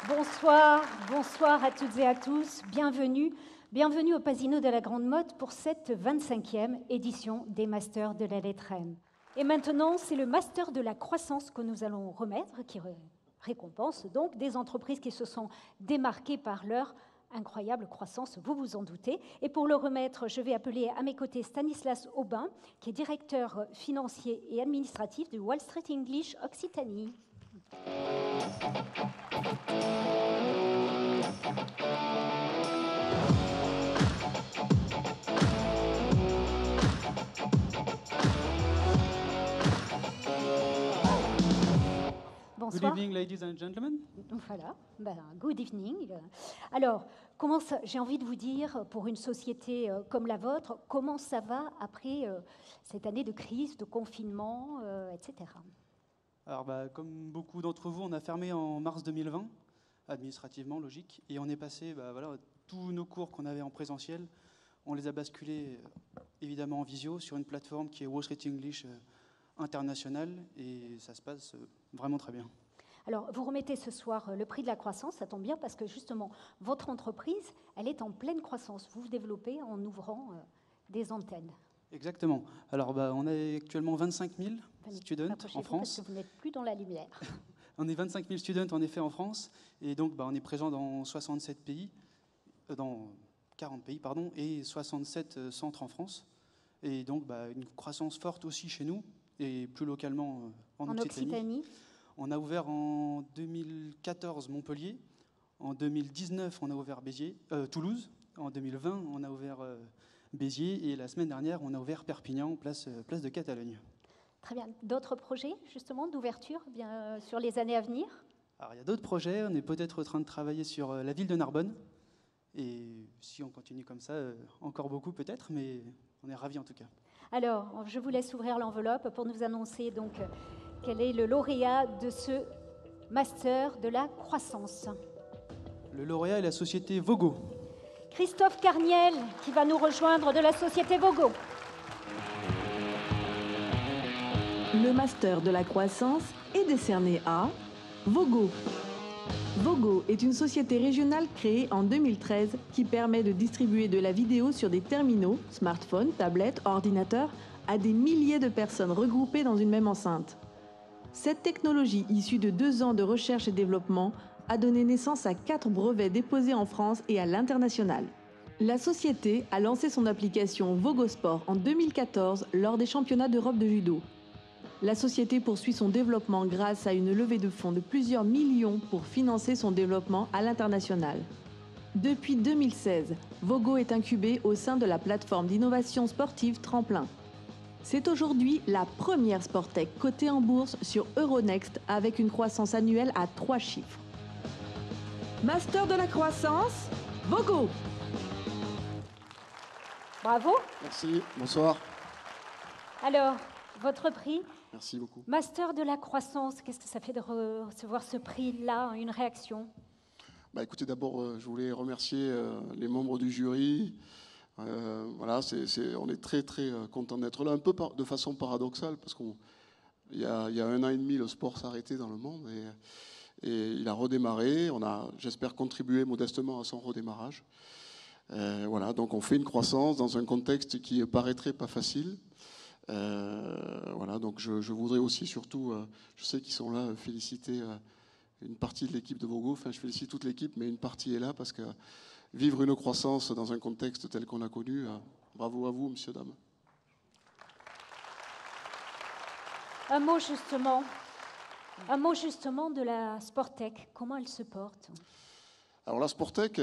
Bonsoir, bonsoir à toutes et à tous. Bienvenue au Pasino de la Grande Motte pour cette 25e édition des Masters de la lettre M. Et maintenant, c'est le Master de la croissance que nous allons remettre, qui récompense donc des entreprises qui se sont démarquées par leur incroyable croissance, vous vous en doutez. Et pour le remettre, je vais appeler à mes côtés Stanislas Aubin, qui est directeur financier et administratif de Wall Street English Occitanie. Bonsoir. Good evening, ladies and gentlemen. Voilà, good evening. Alors, j'ai envie de vous dire, pour une société comme la vôtre, comment ça va après cette année de crise, de confinement, etc. Alors, comme beaucoup d'entre vous, on a fermé en mars 2020, administrativement, logique, et on est passé, tous nos cours qu'on avait en présentiel, on les a basculés évidemment en visio sur une plateforme qui est Wall Street English International, et ça se passe vraiment très bien. Alors, vous remettez ce soir le prix de la croissance, ça tombe bien parce que justement, votre entreprise, elle est en pleine croissance. Vous vous développez en ouvrant des antennes. Exactement. Alors, on a actuellement 25 000 students en France. Parce que vous n'êtes plus dans la lumière. On est 25 000 students en effet en France, et donc on est présent dans 67 pays, dans 40 pays, pardon, et 67 centres en France. Et donc, une croissance forte aussi chez nous, et plus localement en Occitanie. On a ouvert en 2014 Montpellier, en 2019 on a ouvert Toulouse, en 2020 on a ouvert Béziers, et la semaine dernière on a ouvert Perpignan, place de Catalogne. Très bien. D'autres projets justement d'ouverture sur les années à venir? Alors il y a d'autres projets, on est peut-être en train de travailler sur la ville de Narbonne, et si on continue comme ça, encore beaucoup peut-être, mais on est ravis en tout cas. Alors, je vous laisse ouvrir l'enveloppe pour nous annoncer donc quel est le lauréat de ce Master de la croissance. Le lauréat est la société Vogo. Christophe Carniel, qui va nous rejoindre de la société Vogo. Le Master de la croissance est décerné à Vogo. Vogo est une société régionale créée en 2013 qui permet de distribuer de la vidéo sur des terminaux, smartphones, tablettes, ordinateurs, à des milliers de personnes regroupées dans une même enceinte. Cette technologie, issue de 2 ans de recherche et développement, a donné naissance à 4 brevets déposés en France et à l'international. La société a lancé son application Vogo Sport en 2014 lors des championnats d'Europe de judo. La société poursuit son développement grâce à une levée de fonds de plusieurs millions pour financer son développement à l'international. Depuis 2016, Vogo est incubé au sein de la plateforme d'innovation sportive Tremplin. C'est aujourd'hui la première Sporttech cotée en bourse sur Euronext avec une croissance annuelle à 3 chiffres. Master de la croissance, Vogo. Bravo. Merci, bonsoir. Alors, votre prix? Merci beaucoup. Master de la croissance, qu'est-ce que ça fait de recevoir ce prix-là? Une réaction? Écoutez, d'abord, je voulais remercier les membres du jury. Voilà, on est très très content d'être là, un peu de façon paradoxale, parce qu'il y a 1 an et demi, le sport s'est arrêté dans le monde et il a redémarré. On a, j'espère, contribué modestement à son redémarrage. Voilà, donc on fait une croissance dans un contexte qui paraîtrait pas facile. Voilà, donc je voudrais aussi surtout, je sais qu'ils sont là, féliciter une partie de l'équipe de Vogo. Enfin, je félicite toute l'équipe, mais une partie est là parce que vivre une croissance dans un contexte tel qu'on l'a connu, bravo à vous, messieurs, dames. Un mot justement de la Sporttech. Comment elle se porte? Alors la Sporttech,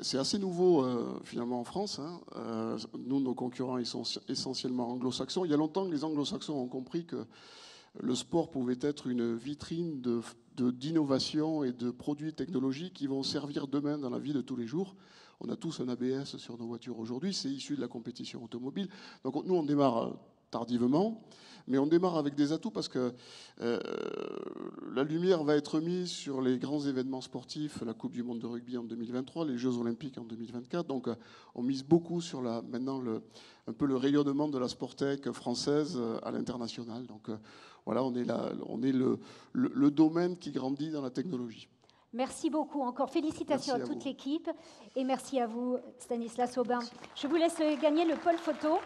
c'est assez nouveau finalement en France. Nous, nos concurrents, ils sont essentiellement anglo-saxons. Il y a longtemps que les anglo-saxons ont compris que le sport pouvait être une vitrine d'innovation et de produits technologiques qui vont servir demain dans la vie de tous les jours. On a tous un ABS sur nos voitures aujourd'hui, c'est issu de la compétition automobile. Donc nous, on démarre tardivement, mais on démarre avec des atouts parce que la lumière va être mise sur les grands événements sportifs, la Coupe du Monde de rugby en 2023, les Jeux Olympiques en 2024. Donc on mise beaucoup sur maintenant un peu le rayonnement de la Sporttech française à l'international. Donc voilà, on est le domaine qui grandit dans la technologie. Merci beaucoup encore. Félicitations Merci à toute vous. l'équipe et merci à vous, Stanislas Aubin. Je vous laisse gagner le pôle photo.